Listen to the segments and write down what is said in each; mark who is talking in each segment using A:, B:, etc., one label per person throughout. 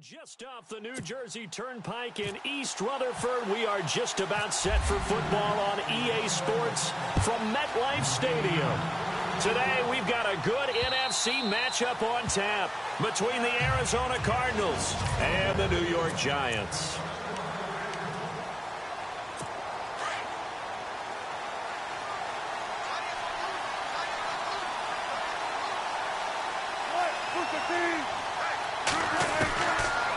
A: Just off the New Jersey Turnpike in East Rutherford, we are just about set for football on EA Sports from MetLife Stadium. Today, we've got a good NFC matchup on tap between the Arizona Cardinals and the New York Giants.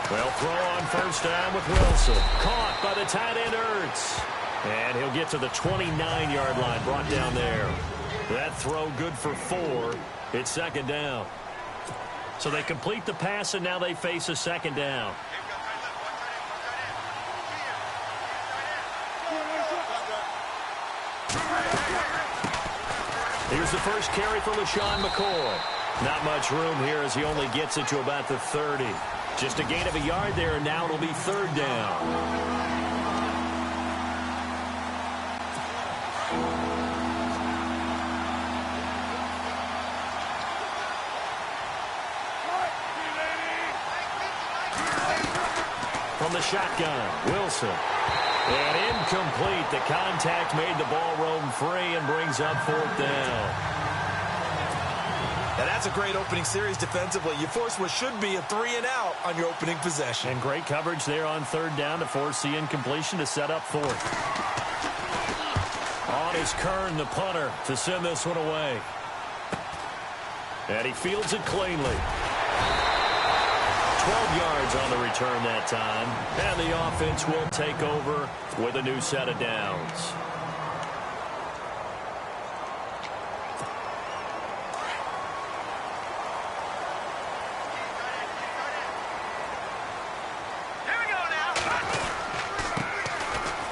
A: Well, throw on first down with Wilson. Caught by the tight end, Ertz. And he'll get to the 29-yard line, brought down there. That throw good for 4. It's second down. So they complete the pass, and now they face a second down. Here's the first carry for LaShawn McCoy. Not much room here as he only gets it to about the 30. Just a gain of a yard there, and now it'll be third down. From the shotgun, Wilson. And incomplete. The contact made the ball roam free and brings up fourth down.
B: And that's a great opening series defensively. You force what should be a 3-and-out on your opening possession.
A: And great coverage there on third down to force the incompletion to set up fourth. On is Kern, the punter, to send this one away. And he fields it cleanly. 12 yards on the return that time. And the offense will take over with a new set of downs.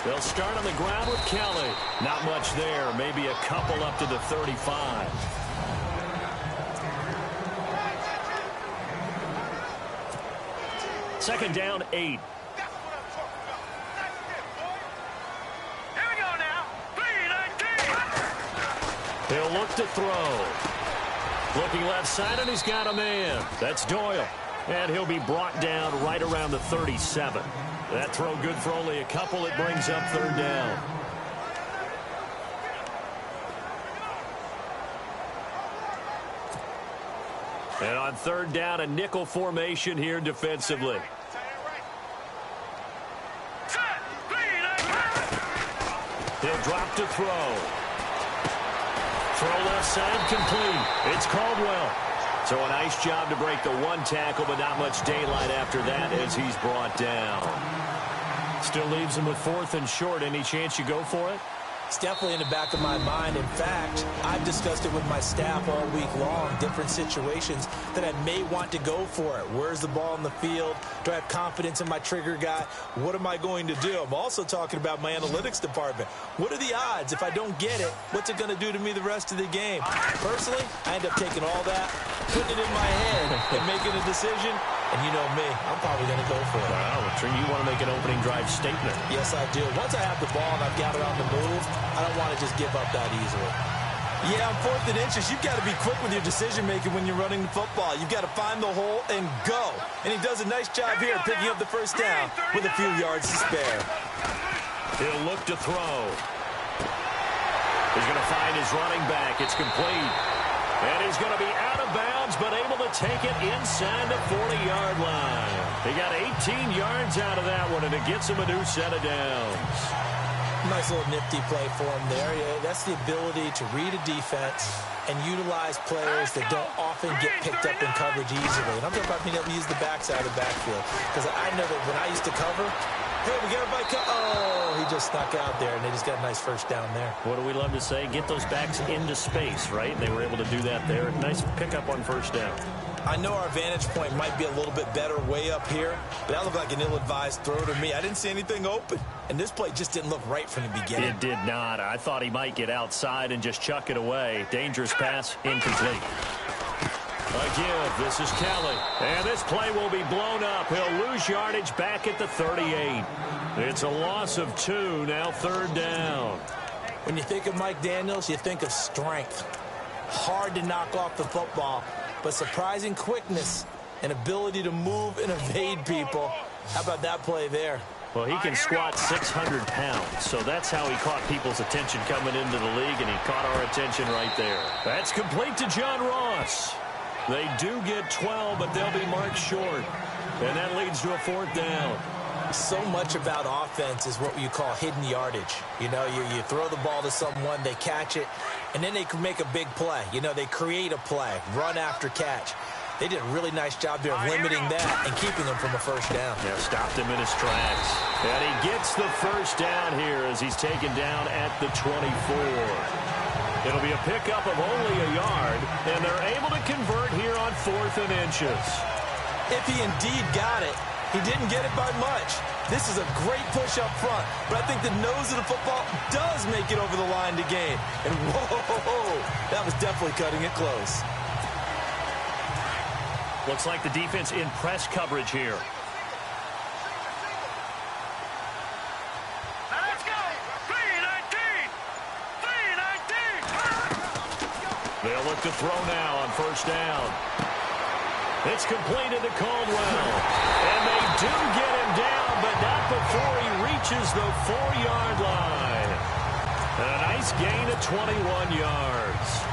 A: They'll start on the ground with Kelly. Not much there. Maybe a couple up to the 35. Second down, 8.
C: Here we go now. 3-19.
A: He'll look to throw. Looking left side, and he's got a man. That's Doyle. And he'll be brought down right around the 37. That throw good for only a couple. It brings up third down. And on third down, a nickel formation here defensively. He'll drop to throw. Throw left side complete. It's Caldwell. So a nice job to break the one tackle, but not much daylight after that as he's brought down. Still leaves him with fourth and short. Any chance you go for it?
B: It's definitely in the back of my mind. In fact, I've discussed it with my staff all week long, different situations that I may want to go for it. Where's the ball in the field? Do I have confidence in my trigger guy? What am I going to do? I'm also talking about my analytics department. What are the odds? If I don't get it, what's it going to do to me the rest of the game? Personally, I end up taking all that, putting it in my head, and making a decision. And you know me, I'm probably going to go for it.
A: Wow, you want to make an opening drive statement.
B: Yes, I do. Once I have the ball and I've got it on the move, I don't want to just give up that easily. Yeah, on fourth and inches, you've got to be quick with your decision-making when you're running the football. You've got to find the hole and go. And he does a nice job here picking up the first down with a few yards to spare.
A: He'll look to throw. He's going to find his running back. It's complete. And he's going to be out of bounds, but able to take it inside the 40-yard line. He got 18 yards out of that one, and it gets him a new set of downs.
B: Nice little nifty play for him there. Yeah, that's the ability to read a defense and utilize players that don't often get picked up in coverage easily. And I'm talking about being able to use the backside of the backfield. Because I know that when I used to cover, hey, we got a bike. Oh, he just snuck out there, and they just got a nice first down there.
A: What do we love to say? Get those backs into space, right? They were able to do that there. Nice pickup on first down.
B: I know our vantage point might be a little bit better way up here, but that looked like an ill-advised throw to me. I didn't see anything open, and this play just didn't look right from the beginning.
A: It did not. I thought he might get outside and just chuck it away. Dangerous pass, incomplete. Again, this is Kelly, and this play will be blown up. He'll lose yardage back at the 38. It's a loss of 2, now third down.
B: When you think of Mike Daniels, you think of strength. Hard to knock off the football, but surprising quickness an ability to move and evade people. How about that play there?
A: Well, he can squat 600 pounds, so that's how he caught people's attention coming into the league, and he caught our attention right there. That's complete to John Ross. They do get 12, but they'll be marked short, and that leads to a 4th down.
B: So much about offense is what you call hidden yardage. You know, you throw the ball to someone, they catch it, and then they can make a big play. You know, they create a play, run after catch. They did a really nice job there of limiting that and keeping him from a 1st down.
A: Yeah, stopped him in his tracks. And he gets the 1st down here as he's taken down at the 24. It'll be a pickup of only a yard, and they're able to convert here on 4th and inches.
B: If he indeed got it, he didn't get it by much. This is a great push up front, but I think the nose of the football does make it over the line to gain. And whoa, that was definitely cutting it close.
A: Looks like the defense in press coverage here.
C: Let's go. 3-19. 3-19.
A: They'll look to throw now on 1st down. It's completed to Caldwell. And they do get him down, but not before he reaches the 4-yard line. And a nice gain of 21 yards.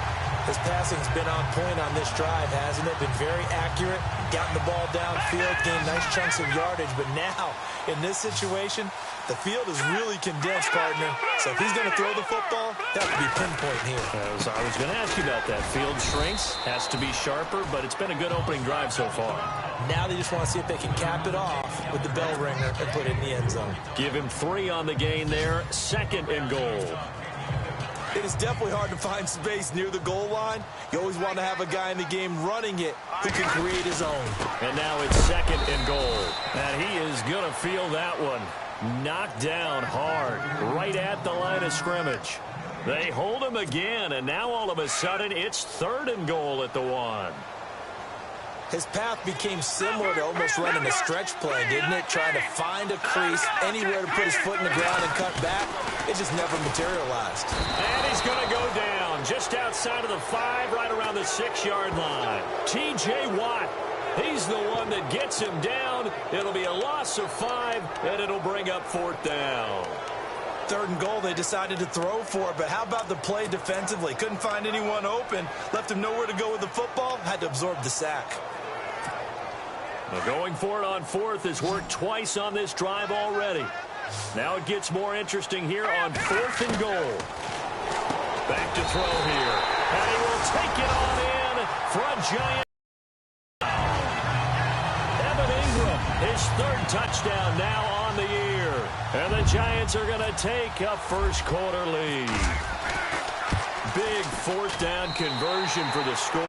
B: His passing's been on point on this drive, hasn't it? Been very accurate, gotten the ball downfield, gained nice chunks of yardage. But now, in this situation, the field is really condensed, partner. So if he's going to throw the football, that would be pinpoint here.
A: I was going to ask you about that. Field shrinks, has to be sharper, but it's been a good opening drive so far.
B: Now they just want to see if they can cap it off with the bell ringer and put it in the end zone.
A: Give him 3 on the gain there. 2nd and goal.
B: It is definitely hard to find space near the goal line. You always want to have a guy in the game running it who can create his own.
A: And now it's 2nd and goal. And he is going to feel that one. Knocked down hard, right at the line of scrimmage. They hold him again, and now all of a sudden it's 3rd and goal at the 1.
B: His path became similar to almost running a stretch play, didn't it? Trying to find a crease, anywhere to put his foot in the ground and cut back. It just never materialized.
A: And he's going to go down just outside of the 5, right around the 6-yard line. T.J. Watt, he's the one that gets him down. It'll be a loss of 5, and it'll bring up 4th down.
B: 3rd and goal, they decided to throw for it, but how about the play defensively? Couldn't find anyone open, left him nowhere to go with the football, had to absorb the sack.
A: Now going for it on 4th has worked twice on this drive already. Now it gets more interesting here on 4th and goal. Back to throw here. And he will take it on in for a giant. Evan Ingram, his 3rd touchdown now on the year. And the Giants are going to take a 1st quarter lead. Big 4th down conversion for the score.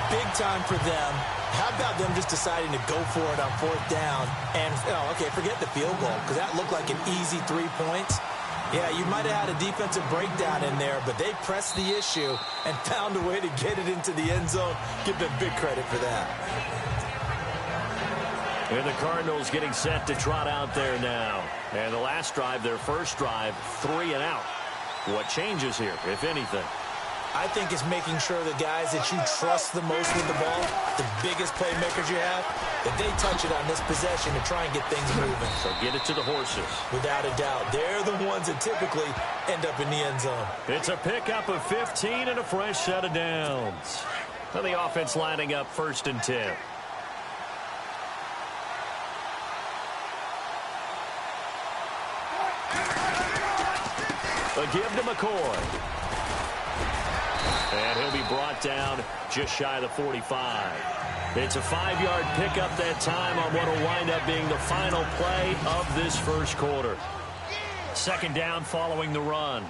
B: Big time for them. How about them just deciding to go for it on 4th down? And, okay, forget the field goal, because that looked like an easy 3 points. Yeah, you might have had a defensive breakdown in there, but they pressed the issue and found a way to get it into the end zone. Give them big credit for that.
A: And the Cardinals getting set to trot out there now. And the last drive, their 1st drive, 3 and out. What changes here, if anything?
B: I think it's making sure the guys that you trust the most with the ball, the biggest playmakers you have, that they touch it on this possession to try and get things moving.
A: So get it to the horses.
B: Without a doubt. They're the ones that typically end up in the end zone.
A: It's a pickup of 15 and a fresh set of downs. And the offense lining up 1st and 10. A give to McCoy. And he'll be brought down just shy of the 45. It's a 5-yard pickup that time on what will wind up being the final play of this 1st quarter. 2nd down following the run.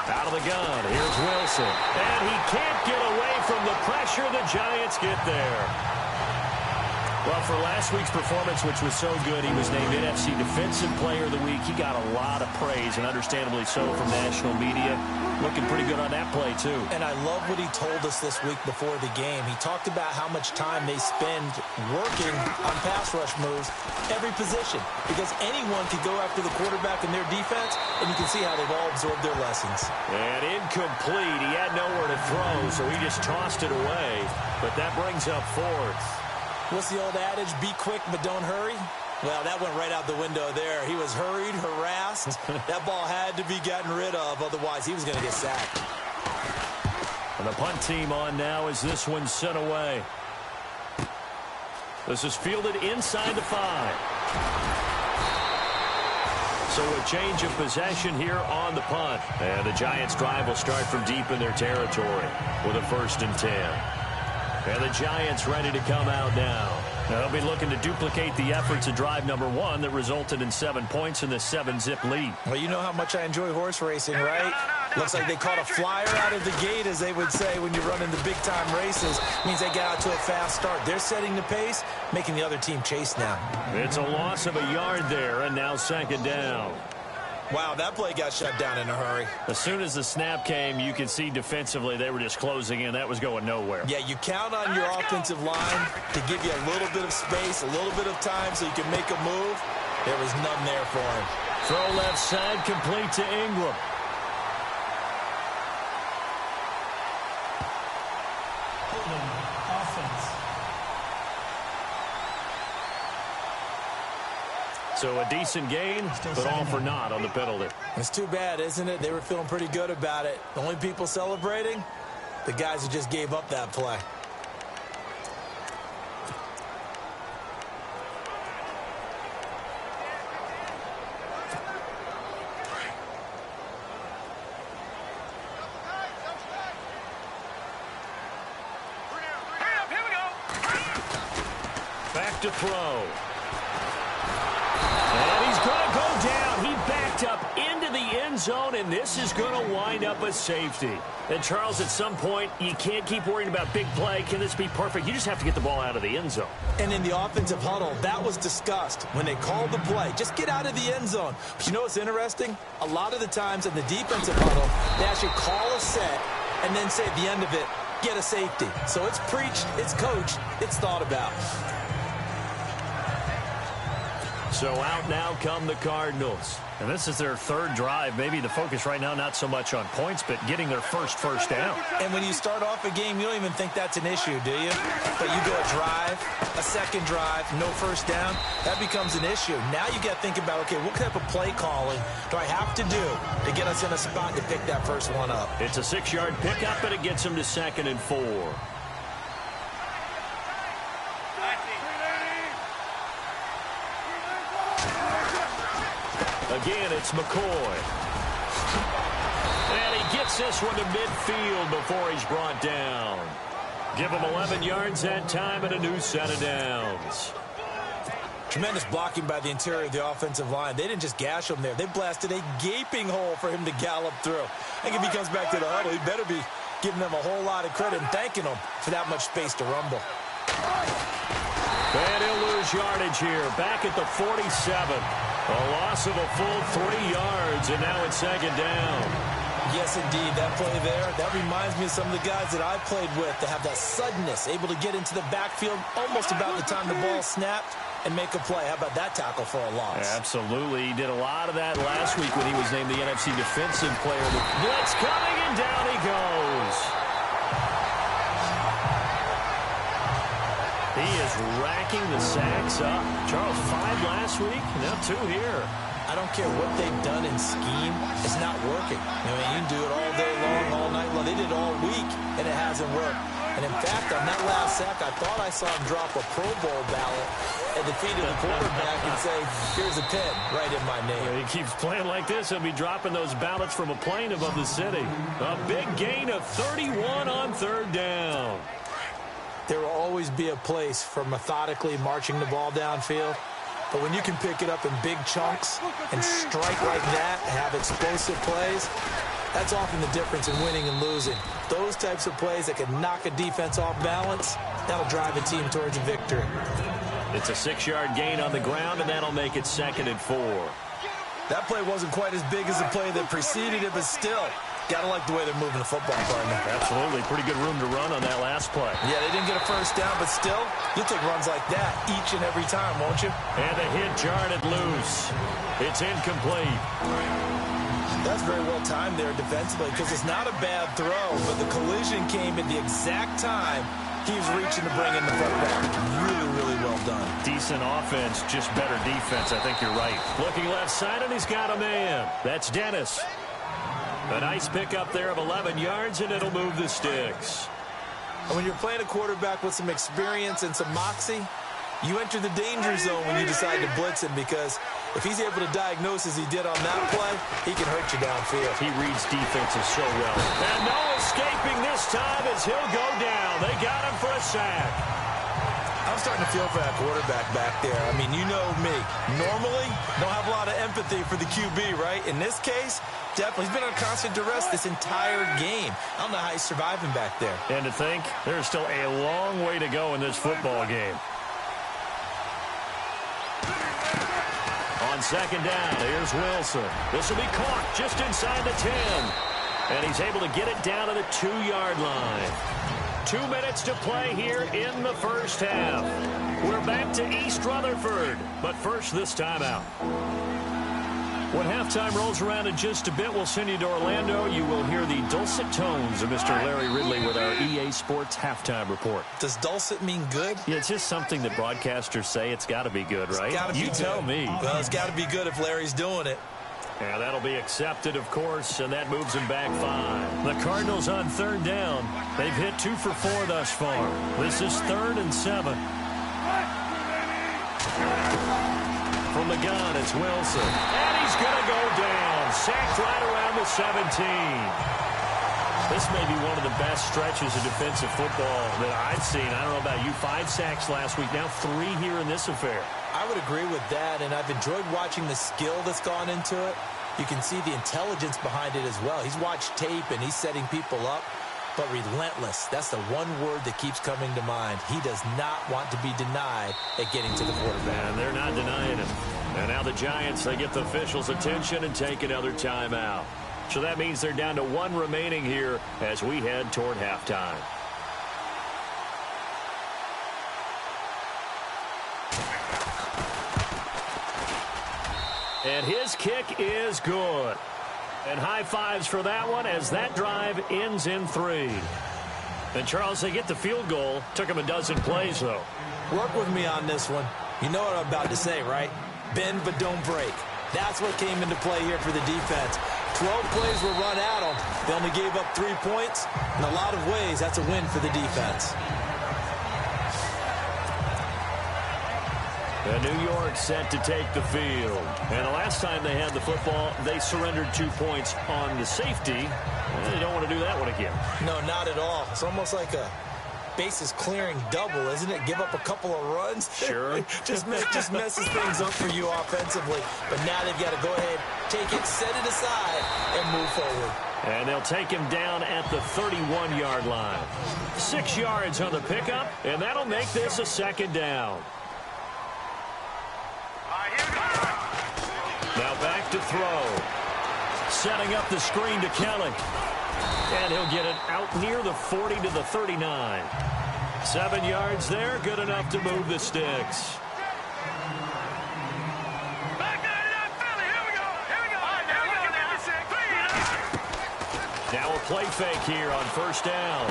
A: Out of the gun, here's Wilson. And he can't get away from the pressure. The Giants get there. Well, for last week's performance, which was so good, he was named NFC Defensive Player of the Week. He got a lot of praise, and understandably so, from national media. Looking pretty good on that play, too.
B: And I love what he told us this week before the game. He talked about how much time they spend working on pass rush moves, every position, because anyone could go after the quarterback in their defense, and you can see how they've all absorbed their lessons.
A: And incomplete. He had nowhere to throw, so he just tossed it away. But that brings up fourth.
B: What's the old adage? Be quick, but don't hurry? Well, that went right out the window there. He was hurried, harassed. That ball had to be gotten rid of, otherwise he was going to get sacked.
A: And the punt team on now as this one's sent away. This is fielded inside the 5. So a change of possession here on the punt. And the Giants' drive will start from deep in their territory with a 1st and 10. And the Giants ready to come out now. They'll be looking to duplicate the efforts of drive number 1 that resulted in 7 points in the 7-zip lead.
B: Well, you know how much I enjoy horse racing, right? Looks like they caught a flyer out of the gate, as they would say when you're running the big-time races. Means they get out to a fast start. They're setting the pace, making the other team chase now.
A: It's a loss of a yard there, and now 2nd down.
B: Wow, that play got shut down in a hurry.
A: As soon as the snap came, you could see defensively they were just closing in. That was going nowhere.
B: Yeah, you count on your offensive line to give you a little bit of space, a little bit of time so you can make a move. There was none there for him.
A: Throw left side, complete to Ingram. So a decent gain, but all for naught on the penalty.
B: It's too bad, isn't it? They were feeling pretty good about it. The only people celebrating, the guys who just gave up that play.
C: Here we go.
A: Back to throw. And he's going to go down. He backed up into the end zone, and this is going to wind up a safety. And, Charles, at some point, you can't keep worrying about big play. Can this be perfect? You just have to get the ball out of the end zone.
B: And in the offensive huddle, that was discussed when they called the play. Just get out of the end zone. But you know what's interesting? A lot of the times in the defensive huddle, they actually call a set and then say at the end of it, get a safety. So it's preached, it's coached, it's thought about.
A: So out now come the Cardinals. And this is their 3rd drive. Maybe the focus right now not so much on points, but getting their first down.
B: And when you start off a game, you don't even think that's an issue, do you? But you go a drive, a 2nd drive, no first down, that becomes an issue. Now you got to think about, okay, what type of play calling do I have to do to get us in a spot to pick that first one up?
A: It's a 6-yard pickup, and it gets them to 2nd and 4. Again, it's McCoy. And he gets this one to midfield before he's brought down. Give him 11 yards that time and a new set of downs.
B: Tremendous blocking by the interior of the offensive line. They didn't just gash him there. They blasted a gaping hole for him to gallop through. I think if he comes back to the huddle, he better be giving them a whole lot of credit and thanking them for that much space to rumble.
A: And he'll lose yardage here. Back at the 47. A loss of a full 3 yards, and now it's 2nd down.
B: Yes, indeed. That play there, that reminds me of some of the guys that I played with that have that suddenness, able to get into the backfield almost about the time the ball snapped and make a play. How about that tackle for a loss?
A: Absolutely. He did a lot of that last week when he was named the NFC Defensive Player. The blitz coming, and down he goes. He is racking the sacks up. Charles, 5 last week, now 2 here.
B: I don't care what they've done in scheme. It's not working. I mean, you can do it all day long, all night long. They did it all week, and it hasn't worked. And, in fact, on that last sack, I thought I saw him drop a Pro Bowl ballot at the feet of the quarterback and say, here's a pin right in my name.
A: He keeps playing like this. He'll be dropping those ballots from a plane above the city. A big gain of 31 on 3rd down.
B: There will always be a place for methodically marching the ball downfield. But when you can pick it up in big chunks and strike like that, have explosive plays, that's often the difference in winning and losing. Those types of plays that can knock a defense off balance, that'll drive a team towards a victory.
A: It's a 6-yard gain on the ground, and that'll make it 2nd and 4.
B: That play wasn't quite as big as the play that preceded it, but still, got to like the way they're moving the football, partner.
A: Absolutely. Pretty good room to run on that last play.
B: Yeah, they didn't get a first down, but still, you'll take runs like that each and every time, won't you?
A: And the hit jarred it loose. It's incomplete.
B: That's very well timed there defensively because it's not a bad throw, but the collision came at the exact time he was reaching to bring in the football. Really, really well done.
A: Decent offense, just better defense. I think you're right. Looking left side, and he's got a man. That's Dennis. A nice pickup there of 11 yards, and it'll move the sticks.
B: And when you're playing a quarterback with some experience and some moxie, you enter the danger zone when you decide to blitz him because if he's able to diagnose as he did on that play, he can hurt you downfield.
A: He reads defenses so well. And no escaping this time as he'll go down. They got him for a sack.
B: I'm starting to feel for that quarterback back there. I mean, you know me. Normally, don't have a lot of empathy for the QB, right? In this case, definitely. He's been on constant duress this entire game. I don't know how he's surviving back there.
A: And to think, there's still a long way to go in this football game. On 2nd down, here's Wilson. This will be caught just inside the 10. And he's able to get it down to the 2-yard line. 2 minutes to play here in the first half. We're back to East Rutherford, but first this timeout. When halftime rolls around in just a bit, we'll send you to Orlando. You will hear the dulcet tones of Mr. Larry Ridley with our EA Sports halftime report.
B: Does dulcet mean good?
A: Yeah, it's just something that broadcasters say. It's got to be good, right?
B: It's got to be
A: You tell me.
B: Well, it's got to be good if Larry's doing it.
A: Yeah, that'll be accepted, of course, and that moves them back 5. The Cardinals on 3rd down. They've hit 2 for 4 thus far. This is 3rd and 7. From the gun, it's Wilson. And he's going to go down. Sacked right around the 17. This may be one of the best stretches of defensive football that I've seen. I don't know about you. 5 sacks last week. Now 3 here in this affair.
B: I would agree with that, and I've enjoyed watching the skill that's gone into it. You can see the intelligence behind it as well. He's watched tape, and he's setting people up. But relentless, that's the one word that keeps coming to mind. He does not want to be denied at getting to the quarterback.
A: And they're not denying him. And now the Giants, they get the officials' attention and take another timeout. So that means they're down to 1 remaining here as we head toward halftime. And his kick is good. And high fives for that one as that drive ends in 3. And, Charles, they get the field goal. Took them a dozen plays, though.
B: Work with me on this one. You know what I'm about to say, right? Bend but don't break. That's what came into play here for the defense. 12 plays were run at them. They only gave up 3 points. In a lot of ways, that's a win for the defense.
A: And New York set to take the field. And the last time they had the football, they surrendered 2 points on the safety. And they don't want to do that one again.
B: No, not at all. It's almost like a bases clearing double, isn't it? Give up a couple of runs.
A: Sure.
B: just messes things up for you offensively. But now they've got to go ahead, take it, set it aside, and move forward.
A: And they'll take him down at the 31-yard line. 6 yards on the pickup, and that'll make this a 2nd down. Now back to throw. Setting up the screen to Kelly. And he'll get it out near the 40 to the 39. 7 yards there, good enough to move the sticks. Now a play fake here on 1st down.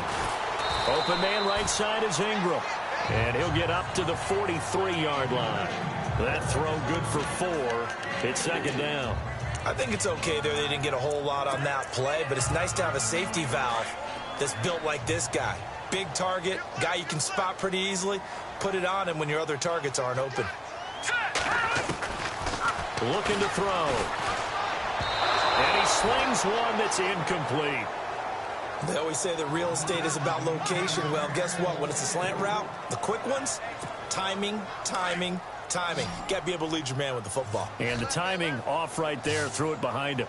A: Open man right side is Ingram. And he'll get up to the 43-yard line. That throw good for 4. It's 2nd down.
B: I think it's okay there. They didn't get a whole lot on that play, but it's nice to have a safety valve that's built like this guy. Big target, guy you can spot pretty easily. Put it on him when your other targets aren't open.
A: Looking to throw. And he slings one that's incomplete.
B: They always say that real estate is about location. Well, guess what? When it's a slant route, the quick ones, timing. Got to be able to lead your man with the football.
A: And the timing off right there. Threw it behind him.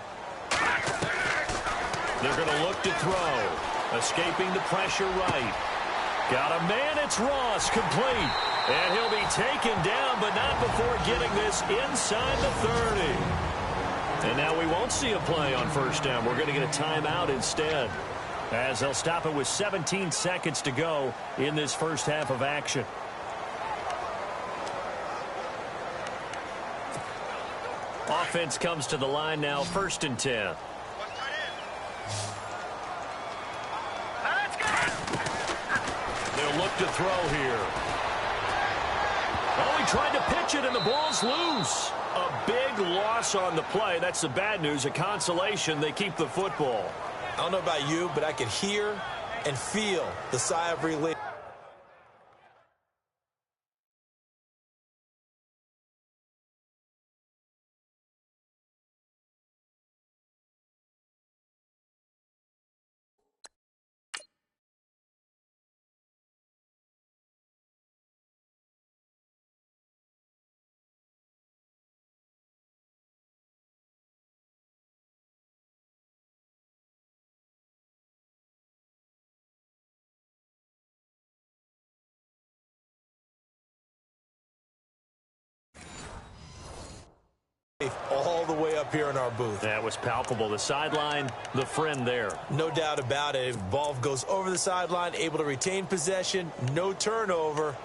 A: They're going to look to throw. Escaping the pressure right. Got a man. It's Ross. Complete. And he'll be taken down, but not before getting this inside the 30. And now we won't see a play on first down. We're going to get a timeout instead, as they'll stop it with 17 seconds to go in this first half of action. Offense comes to the line now, 1st and 10. They'll look to throw here. Oh, he tried to pitch it, and the ball's loose. A big loss on the play. That's the bad news. A consolation, they keep the football.
B: I don't know about you, but I could hear and feel the sigh of relief. All the way up here in our booth.
A: That was palpable. The sideline, the friend there.
B: No doubt about it. If ball goes over the sideline, able to retain possession, no turnover.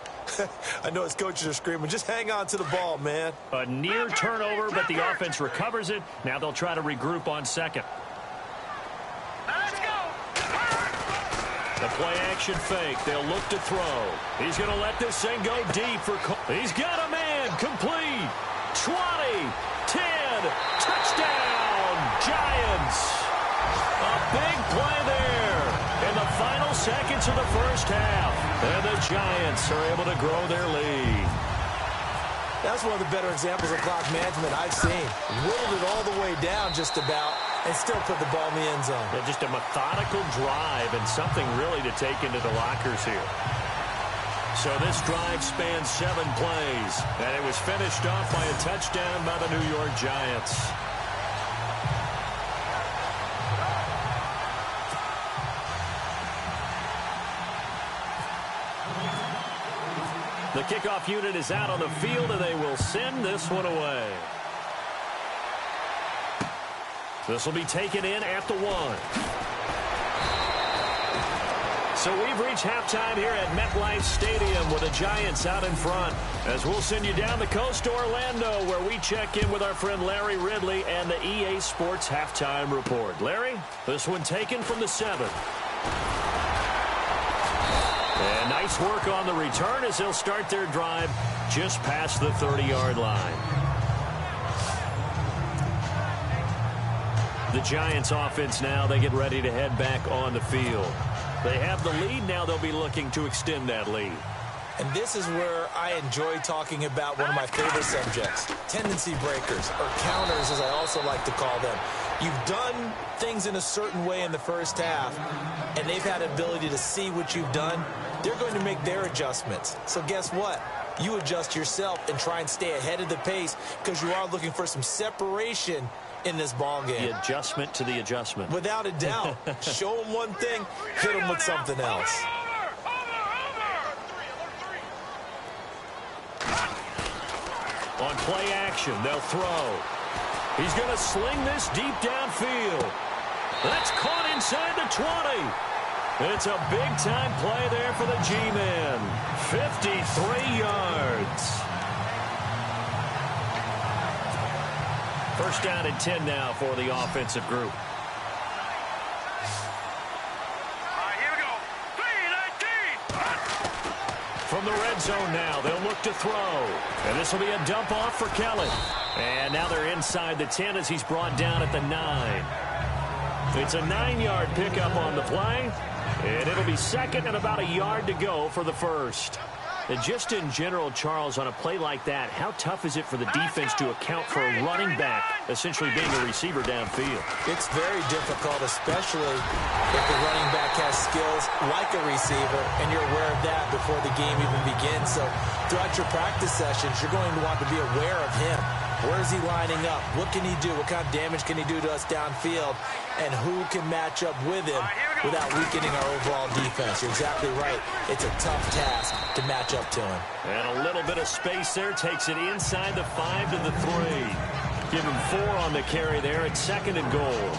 B: I know his coaches are screaming, just hang on to the ball, man.
A: A near turnover, but the offense recovers it. Now they'll try to regroup on second.
C: Let's go.
A: The play action fake. They'll look to throw. He's going to let this thing go deep for He's got a man. Complete. 20. 10, touchdown, Giants. A big play there in the final seconds of the first half. And the Giants are able to grow their lead.
B: That's one of the better examples of clock management I've seen. Whittled it all the way down just about and still put the ball in the end zone.
A: Yeah, just a methodical drive and something really to take into the lockers here. So this drive spans 7 plays, and it was finished off by a touchdown by the New York Giants. The kickoff unit is out on the field, and they will send this one away. This will be taken in at the 1. So we've reached halftime here at MetLife Stadium with the Giants out in front, as we'll send you down the coast to Orlando, where we check in with our friend Larry Ridley and the EA Sports Halftime Report. Larry, this one taken from the 7. And nice work on the return as they'll start their drive just past the 30-yard line. The Giants offense now, they get ready to head back on the field. They have the lead. Now they'll be looking to extend that lead.
B: And this is where I enjoy talking about one of my favorite subjects, tendency breakers, or counters as I also like to call them. You've done things in a certain way in the first half, and they've had the ability to see what you've done. They're going to make their adjustments. So guess what? You adjust yourself and try and stay ahead of the pace because you are looking for some separation in this ball game.
A: The adjustment to the adjustment.
B: Without a doubt. Show them one thing, hit them with something else.
A: On play action, they'll throw. He's going to sling this deep downfield. That's caught inside the 20. It's a big-time play there for the G-Men. 53 yards. First down and 10 now for the offensive group.
C: Here we go. 3-19.
A: From the red zone now, they'll look to throw. And this will be a dump off for Kelly. And now they're inside the 10 as he's brought down at the 9. It's a 9-yard pickup on the play. And it'll be second and about a yard to go for the first. And just in general, Charles, on a play like that, how tough is it for the defense to account for a running back essentially being a receiver downfield?
B: It's very difficult, especially if the running back has skills like a receiver, and you're aware of that before the game even begins. So throughout your practice sessions, you're going to want to be aware of him. Where is he lining up? What can he do? What kind of damage can he do to us downfield? And who can match up with him without weakening our overall defense. You're exactly right. It's a tough task to match up to him.
A: And a little bit of space there. Takes it inside the 5 to the 3. Give him 4 on the carry there at 2nd and goal.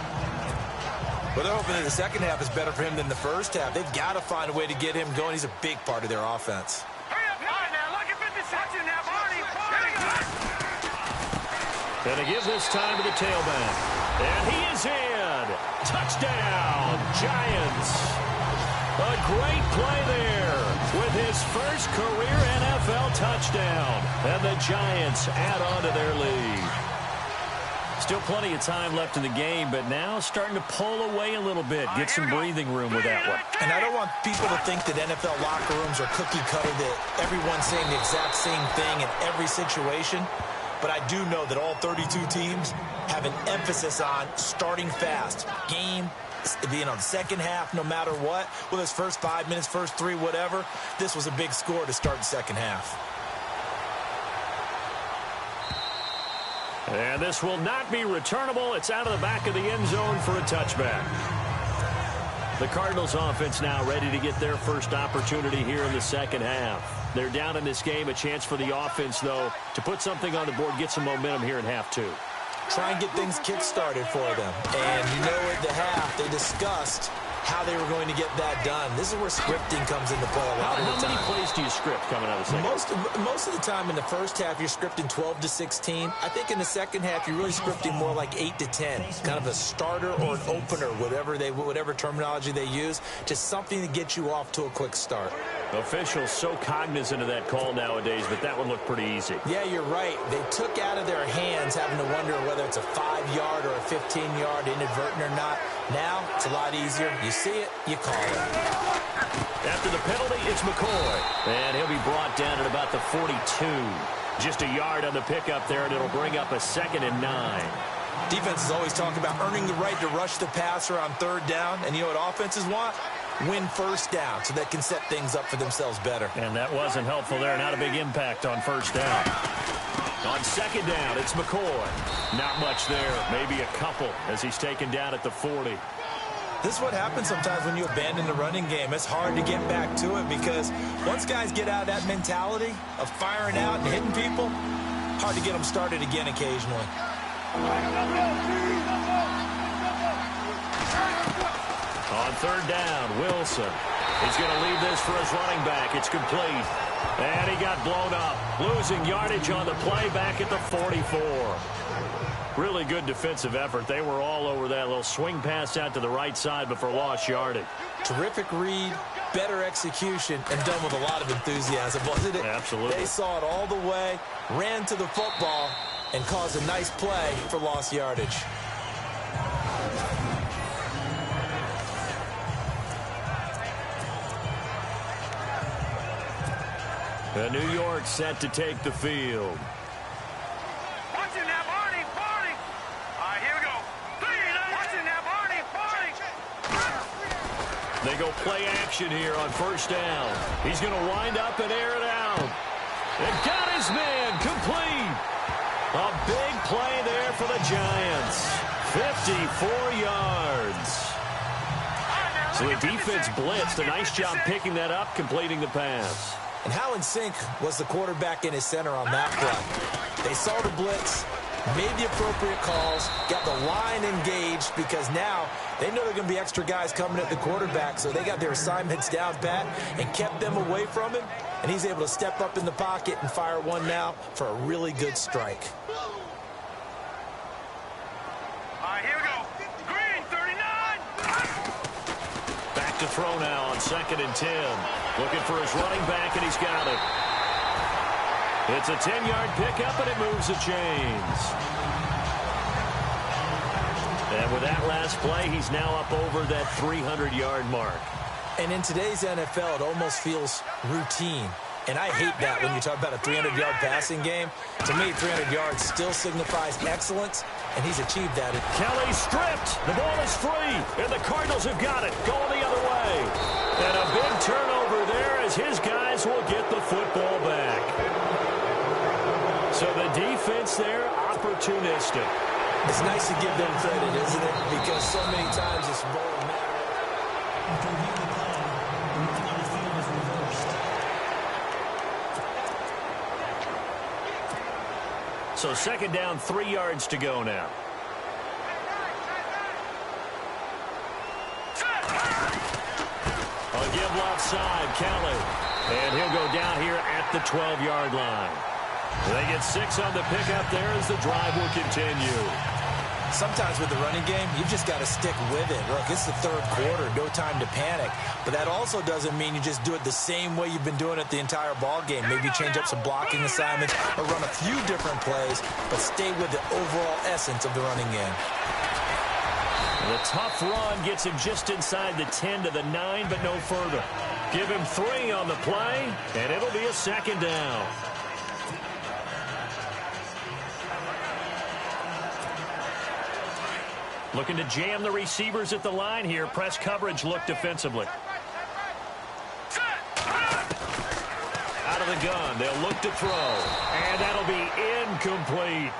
B: But they're hoping that the second half is better for him than the first half. They've got to find a way to get him going. He's a big part of their offense.
C: Hurry up, now. Look at 56 now, Barney.
A: Going to give this time to the tailback. And he is in. Touchdown, Giants. A great play there with his first career NFL touchdown. And the Giants add on to their lead. Still plenty of time left in the game, but now starting to pull away a little bit. Get some breathing room with that one.
B: And I don't want people to think that NFL locker rooms are cookie cutter, that everyone's saying the exact same thing in every situation. But I do know that all 32 teams have an emphasis on starting fast. Game, being on the second half, no matter what. Whether it's first 5 minutes, first 3, whatever. This was a big score to start the second half.
A: And this will not be returnable. It's out of the back of the end zone for a touchback. The Cardinals offense now ready to get their first opportunity here in the second half. They're down in this game. A chance for the offense, though, to put something on the board, get some momentum here in half 2.
B: Try and get things kick-started for them. And you know at the half, they discussed how they were going to get that done. This is where scripting comes into play a lot of the time.
A: How many plays do you script coming out of the second?
B: Most of the time in the first half, you're scripting 12 to 16. I think in the second half, you're really scripting more like 8 to 10. Kind of a starter or an opener, whatever terminology they use. Just something to get you off to a quick start.
A: Officials so cognizant of that call nowadays, but that one looked pretty easy.
B: Yeah, you're right. They took out of their hands having to wonder whether it's a 5-yard or a 15-yard inadvertent or not. Now, it's a lot easier. You see it, you call it.
A: After the penalty, it's McCoy. And he'll be brought down at about the 42. Just a yard on the pickup there, and it'll bring up a 2nd and 9.
B: Defenses always talk about earning the right to rush the passer on 3rd down. And you know what offenses want? Win first down so they can set things up for themselves better.
A: And that wasn't helpful there. Not a big impact on 1st down. On 2nd down, it's McCoy. Not much there. Maybe a couple as he's taken down at the 40.
B: This is what happens sometimes when you abandon the running game. It's hard to get back to it because once guys get out of that mentality of firing out and hitting people, hard to get them started again occasionally.
A: On 3rd down, Wilson. He's going to leave this for his running back. It's complete. And he got blown up. Losing yardage on the play back at the 44. Really good defensive effort. They were all over that little swing pass out to the right side, but for lost yardage.
B: Terrific read, better execution, and done with a lot of enthusiasm, wasn't it?
A: Absolutely.
B: They saw it all the way, ran to the football, and caused a nice play for lost yardage.
A: New York set to take the field.
C: Watch it now, Barney. All right, here we go. Watch it now, Barney.
A: They go play action here on 1st down. He's going to wind up and air it out. And got his man complete. A big play there for the Giants. 54 yards. So the defense blitzed. A nice job picking that up, completing the pass.
B: And how in sync was the quarterback in his center on that play? They saw the blitz, made the appropriate calls, got the line engaged because now they know there are going to be extra guys coming at the quarterback, so they got their assignments down pat and kept them away from him, and he's able to step up in the pocket and fire one now for a really good strike.
C: All right, here we go. Green, 39.
A: Back to throw now on 2nd and 10. Looking for his running back, and he's got it. It's a 10-yard pickup, and it moves the chains. And with that last play, he's now up over that 300-yard mark.
B: And in today's NFL, it almost feels routine. And I hate that when you talk about a 300-yard passing game. To me, 300 yards still signifies excellence, and he's achieved that.
A: Kelly stripped. The ball is free, and the Cardinals have got it. Going the other way. And a big turnover there as his guys will get the football back. So the defense there, opportunistic.
B: It's nice to give them credit, isn't it? Because so many times it's more a matter
A: So second down, 3 yards to go now. A give left side, Kelly. And he'll go down here at the 12-yard line. They get 6 on the pickup there as the drive will continue.
B: Sometimes with the running game, you've just got to stick with it. Look, it's the third quarter, no time to panic. But that also doesn't mean you just do it the same way you've been doing it the entire ball game. Maybe change up some blocking assignments or run a few different plays, but stay with the overall essence of the running game.
A: The tough run gets him just inside the 10 to the 9, but no further. Give him 3 on the play, and it'll be a second down. Looking to jam the receivers at the line here. Press coverage look defensively. Out of the gun. They'll look to throw. And that'll be incomplete.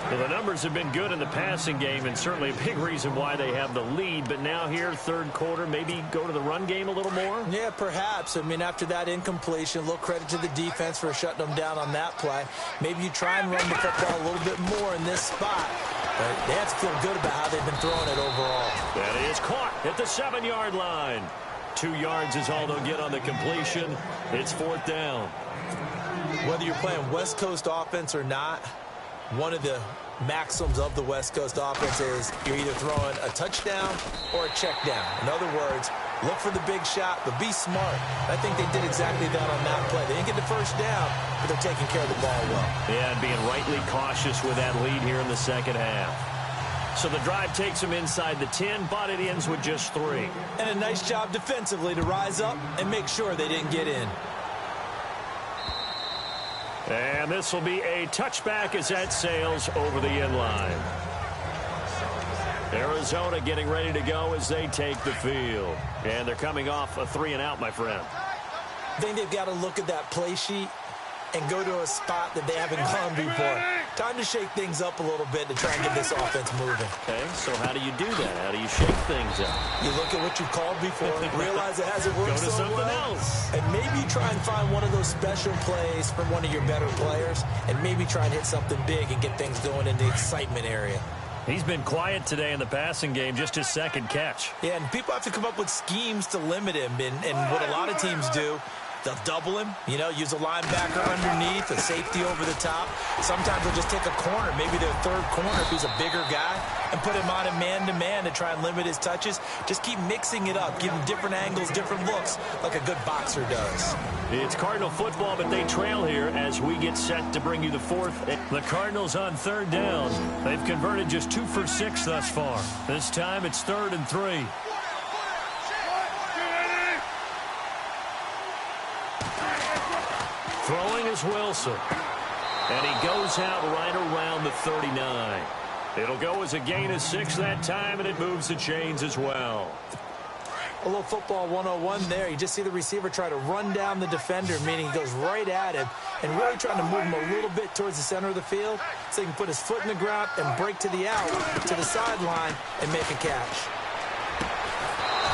A: Well, the numbers have been good in the passing game and certainly a big reason why they have the lead. But now here, third quarter, maybe go to the run game a little more?
B: Yeah, perhaps. I mean, after that incompletion, a little credit to the defense for shutting them down on that play. Maybe you try and run the football a little bit more in this spot. But they have to feel good about how they've been throwing it overall.
A: That is caught at the 7-yard line. 2 yards is all they'll get on the completion. It's fourth down.
B: Whether you're playing West Coast offense or not, one of the maxims of the West Coast offense is you're either throwing a touchdown or a check down. In other words, look for the big shot, but be smart. I think they did exactly that on that play. They didn't get the first down, but they're taking care of the ball well.
A: Yeah, and being rightly cautious with that lead here in the second half. So the drive takes them inside the 10, but it ends with just 3.
B: And a nice job defensively to rise up and make sure they didn't get in.
A: And this will be a touchback as that sails over the end line. Arizona getting ready to go as they take the field. And they're coming off a 3-and-out, my friend.
B: I think they've got to look at that play sheet and go to a spot that they haven't gone before. Time to shake things up a little bit to try and get this offense moving.
A: Okay, so how do you do that? How do you shake things up?
B: You look at what you've called before, realize it hasn't worked
A: so
B: well.
A: Go to something else.
B: And maybe you try and find one of those special plays from one of your better players, and maybe try and hit something big and get things going in the excitement area.
A: He's been quiet today in the passing game, just his second catch.
B: Yeah, and people have to come up with schemes to limit him, and what a lot of teams do, they'll double him, use a linebacker underneath, a safety over the top. Sometimes they'll just take a corner, maybe their third corner if he's a bigger guy, and put him on a man-to-man to try and limit his touches. Just keep mixing it up, give him different angles, different looks, like a good boxer does.
A: It's Cardinal football, but they trail here as we get set to bring you the fourth. The Cardinals on third down. They've converted just 2 for 6 thus far. This time it's 3rd and 3. Throwing is Wilson. And he goes out right around the 39. It'll go as a gain of 6 that time, and it moves the chains as well.
B: A little football 101 there. You just see the receiver try to run down the defender, meaning he goes right at him, and really trying to move him a little bit towards the center of the field so he can put his foot in the ground and break to the out, to the sideline, and make a catch.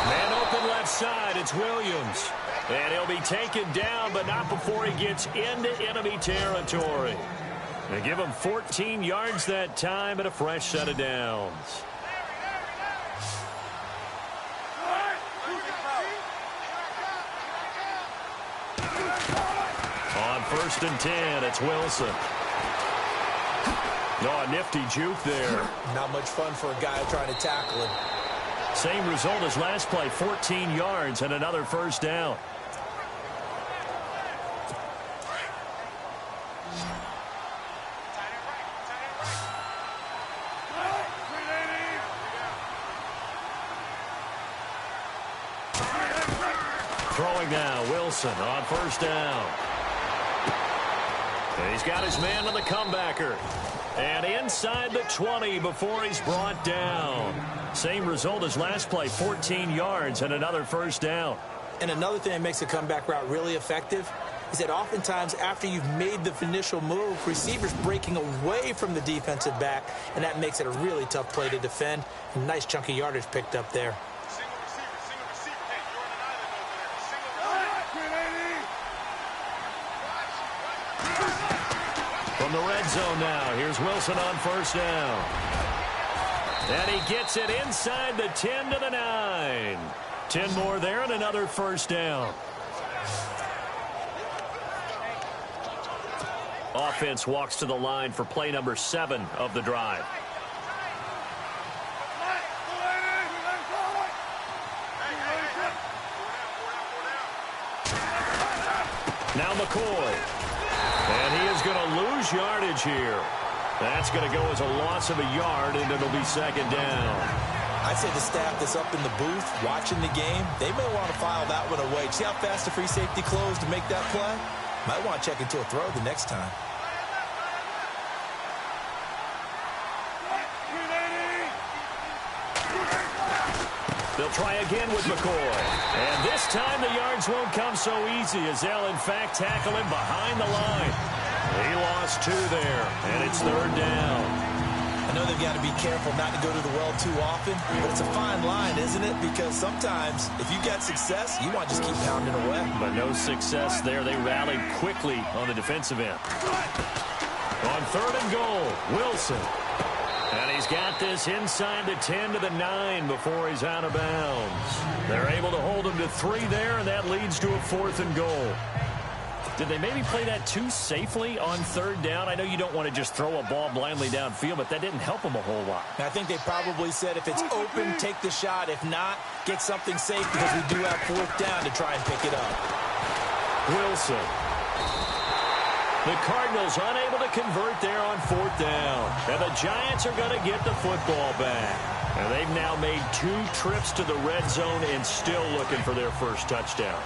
A: Man open left side, it's Williams. And he'll be taken down, but not before he gets into enemy territory. They give him 14 yards that time and a fresh set of downs. On 1st and 10, it's Wilson. Oh, a nifty juke there.
B: Not much fun for a guy trying to tackle him.
A: Same result as last play, 14 yards and another first down. Throwing now, Wilson on 1st down. And he's got his man on the comebacker. And inside the 20 before he's brought down. Same result as last play, 14 yards and another first down.
B: And another thing that makes a comeback route really effective is that oftentimes after you've made the initial move, receivers breaking away from the defensive back, and that makes it a really tough play to defend. A nice chunk of yardage picked up there.
A: From the red zone now, here's Wilson on first down. And he gets it inside the 10 to the 9. 10 more there and another first down. Offense walks to the line for play number 7 of the drive. Now McCoy. And he is going to lose yardage here. That's going to go as a loss of a yard, and it'll be second down.
B: I'd say the staff that's up in the booth watching the game, they may want to file that one away. See how fast the free safety closed to make that play? Might want to check into a throw the next time.
A: They'll try again with McCoy. And this time the yards won't come so easy as they'll, in fact, tackle him behind the line. He lost 2 there, and it's third down.
B: I know they've got to be careful not to go to the well too often, but it's a fine line, isn't it? Because sometimes, if you got success, you want to just keep pounding away.
A: But no success there. They rallied quickly on the defensive end. On third and goal, Wilson. And he's got this inside the 10 to the 9 before he's out of bounds. They're able to hold him to 3 there, and that leads to a 4th and goal. Did they maybe play that too safely on third down? I know you don't want to just throw a ball blindly downfield, but that didn't help them a whole lot.
B: I think they probably said if it's open, take the shot. If not, get something safe because we do have 4th down to try and pick it up.
A: Wilson. The Cardinals unable to convert there on 4th down. And the Giants are going to get the football back. And they've now made 2 trips to the red zone and still looking for their first touchdown.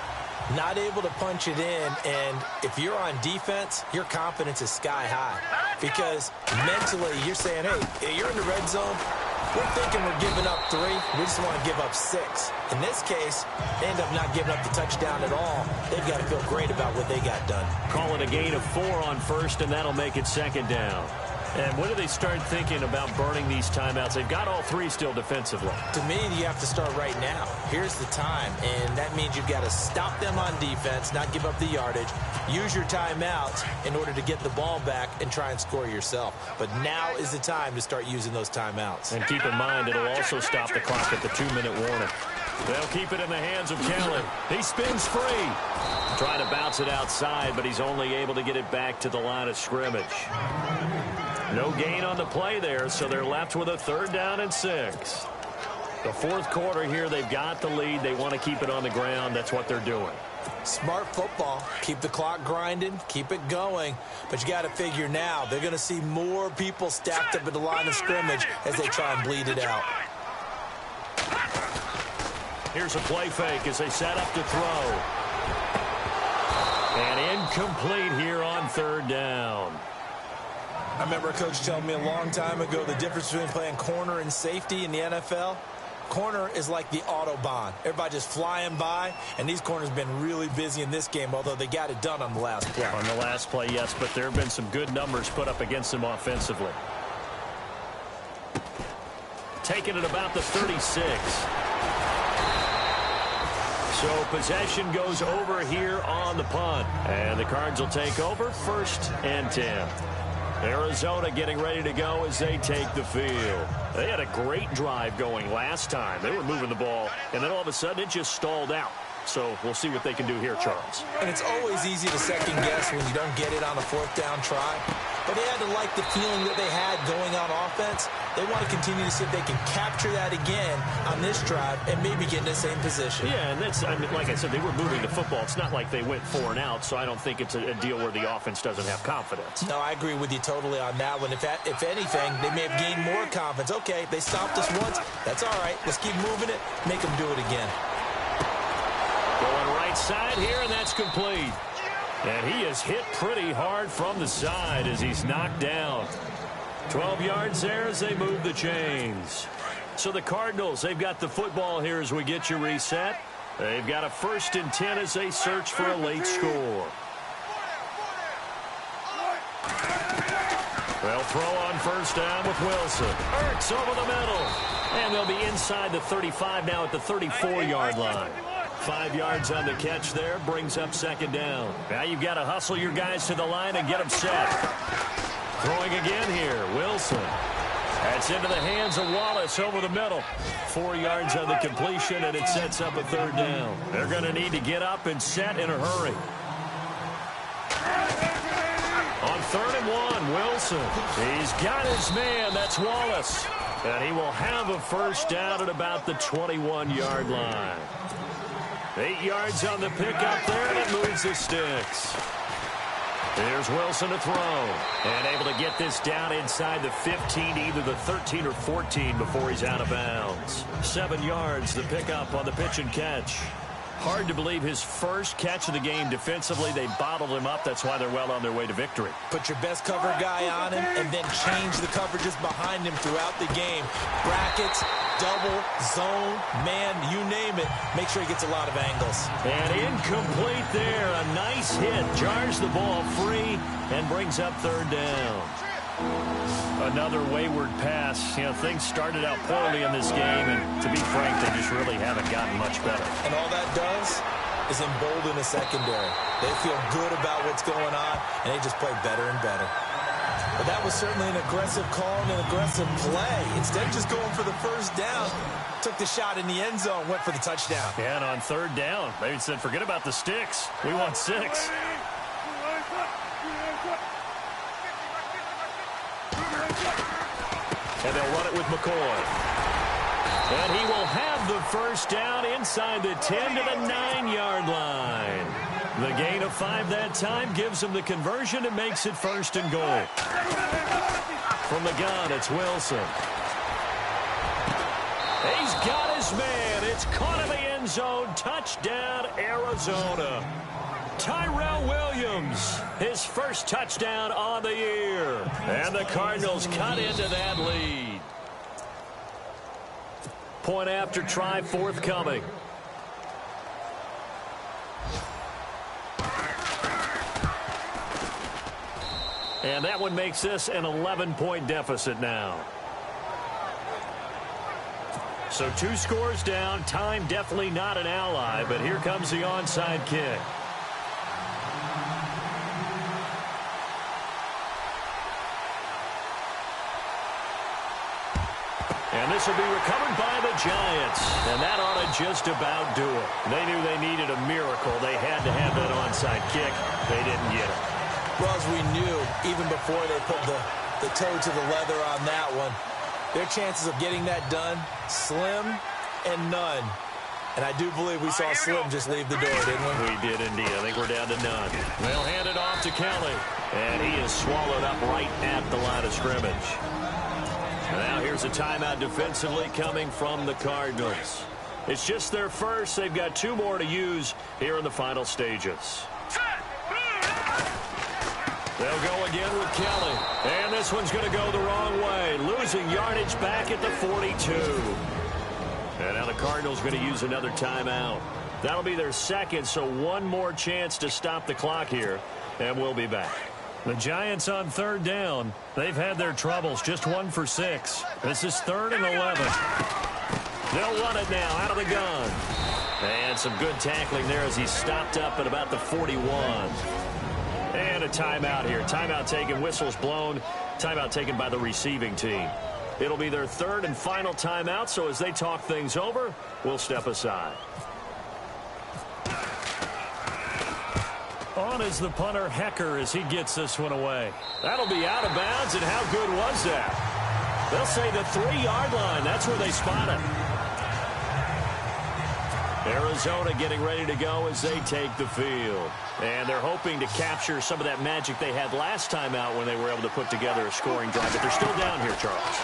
B: Not able to punch it in, and if you're on defense, your confidence is sky high. Because mentally, you're saying, hey, you're in the red zone. We're thinking we're giving up 3. We just want to give up 6. In this case, they end up not giving up the touchdown at all. They've got to feel great about what they got done.
A: Call it a gain of 4 on first, and that'll make it second down. And when do they start thinking about burning these timeouts? They've got all 3 still defensively.
B: To me, you have to start right now. Here's the time, and that means you've got to stop them on defense, not give up the yardage, use your timeouts in order to get the ball back and try and score yourself. But now is the time to start using those timeouts.
A: And keep in mind, it'll also stop the clock at the 2-minute warning. They'll keep it in the hands of Kelly. He spins free. Trying to bounce it outside, but he's only able to get it back to the line of scrimmage. No gain on the play there, so they're left with a 3rd down and 6. The 4th quarter here, they've got the lead. They want to keep it on the ground. That's what they're doing.
B: Smart football. Keep the clock grinding. Keep it going. But you got to figure now, they're going to see more people stacked up at the line of scrimmage as they try and bleed it out.
A: Here's a play fake as they set up to throw. And incomplete here on 3rd down.
B: I remember a coach telling me a long time ago the difference between playing corner and safety in the NFL. Corner is like the Autobahn. Everybody just flying by, and these corners have been really busy in this game, although they got it done on the last play.
A: On the last play, yes, but there have been some good numbers put up against them offensively. Taking it about the 36. So possession goes over here on the punt. And the Cards will take over 1st and 10. Arizona getting ready to go as they take the field. They had a great drive going last time. They were moving the ball, and then all of a sudden it just stalled out. So we'll see what they can do here, Charles.
B: And it's always easy to second guess when you don't get it on a 4th down try. But they had to like the feeling that they had going on offense. They want to continue to see if they can capture that again on this drive and maybe get in the same position.
A: Yeah, and that's, I mean, like I said, they were moving the football. It's not like they went 4 and out, so I don't think it's a deal where the offense doesn't have confidence.
B: No, I agree with you totally on that one. If anything, they may have gained more confidence. Okay, they stopped us once. That's all right. Let's keep moving it. Make them do it again.
A: Going right side here, and that's complete. And he is hit pretty hard from the side as he's knocked down. 12 yards there as they move the chains. So the Cardinals, they've got the football here as we get you reset. They've got a 1st and 10 as they search for a late score. They'll throw on 1st down with Wilson. Ertz over the middle. And they'll be inside the 35 now at the 34-yard line. 5 yards on the catch there, brings up 2nd down. Now you've got to hustle your guys to the line and get them set. Throwing again here, Wilson. That's into the hands of Wallace over the middle. 4 yards on the completion, and it sets up a third down. They're going to need to get up and set in a hurry. On 3rd and 1, Wilson. He's got his man. That's Wallace. And he will have a first down at about the 21-yard line. 8 yards on the pickup there, and it moves the sticks. Here's Wilson to throw. And able to get this down inside the 15, either the 13 or 14 before he's out of bounds. 7 yards, the pickup on the pitch and catch. Hard to believe his first catch of the game defensively. They bottled him up. That's why they're well on their way to victory.
B: Put your best cover guy on him and then change the coverages behind him throughout the game. Brackets, double, zone, man, you name it. Make sure he gets a lot of angles.
A: And incomplete there. A nice hit. Jars the ball free and brings up third down. Another wayward pass. You know, things started out poorly in this game, and to be frank, they just really haven't gotten much better.
B: And all that does is embolden the secondary. They feel good about what's going on, and they just play better and better. But that was certainly an aggressive call and an aggressive play. Instead of just going for the first down, took the shot in the end zone, went for the touchdown.
A: Yeah, and on 3rd down, they said, forget about the sticks. We want 6. And they'll run it with McCoy. And he will have the first down inside the 10 to the 9-yard line. The gain of 5 that time gives him the conversion and makes it 1st and goal. From the gun, it's Wilson. He's got his man. It's caught in the end zone. Touchdown, Arizona. Tyrell Williams, his first touchdown on the year. And the Cardinals cut into that lead. Point after try forthcoming. And that one makes this an 11-point deficit now. So 2 scores down. Time definitely not an ally, but here comes the onside kick. And this will be recovered by the Giants. And that ought to just about do it. They knew they needed a miracle. They had to have that onside kick. They didn't get it.
B: Well, as we knew, even before they put the toe to the leather on that one, their chances of getting that done, slim and none. And I do believe we saw Slim just leave the door, didn't we?
A: We did indeed. I think we're down to none. They'll hand it off to Kelly. And he is swallowed up right at the line of scrimmage. Now here's a timeout defensively coming from the Cardinals. It's just their first. They've got 2 more to use here in the final stages. They'll go again with Kelly. And this one's going to go the wrong way. Losing yardage back at the 42. And now the Cardinals are going to use another timeout. That'll be their 2nd, so 1 more chance to stop the clock here. And we'll be back. The Giants on 3rd down. They've had their troubles, just 1 for 6. This is 3rd and 11. They'll run it now out of the gun. And some good tackling there as he stopped up at about the 41. And a timeout here. Timeout taken, whistles blown. Timeout taken by the receiving team. It'll be their 3rd and final timeout, so as they talk things over, we'll step aside. On is the punter, Hecker, as he gets this one away. That'll be out of bounds, and how good was that? They'll say the 3-yard line. That's where they spot it. Arizona getting ready to go as they take the field. And they're hoping to capture some of that magic they had last time out when they were able to put together a scoring drive. But they're still down here, Charles.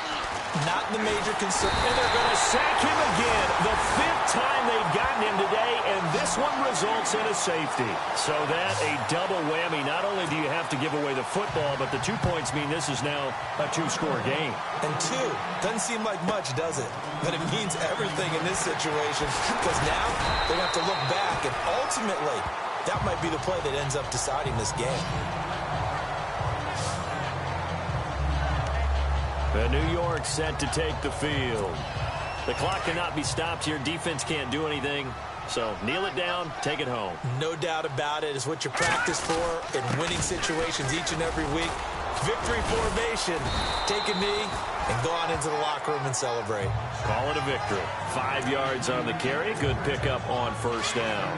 B: Not the major concern.
A: And they're going to sack him again. The 5th time they've gotten him today, and this one results in a safety. So that a double whammy. Not only do you have to give away the football, but the 2 points mean this is now a 2-score game.
B: And 2 doesn't seem like much, does it? But it means everything in this situation, because now they have to look back, and ultimately that might be the play that ends up deciding this game.
A: The New York set to take the field. The clock cannot be stopped here. Defense can't do anything. So kneel it down, take it home.
B: No doubt about it. It's what you practice for in winning situations each and every week. Victory formation. Take a knee and go on into the locker room and celebrate.
A: Call it a victory. 5 yards on the carry. Good pickup on first down.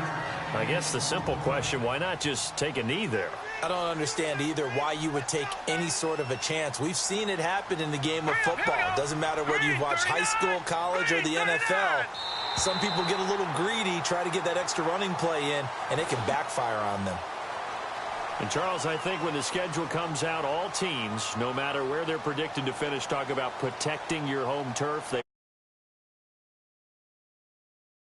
A: I guess the simple question, why not just take a knee there?
B: I don't understand either why you would take any sort of a chance. We've seen it happen in the game of football. It doesn't matter whether you've watched high school, college, or the NFL. Some people get a little greedy, try to get that extra running play in, and it can backfire on them.
A: And, Charles, I think when the schedule comes out, all teams, no matter where they're predicted to finish, talk about protecting your home turf.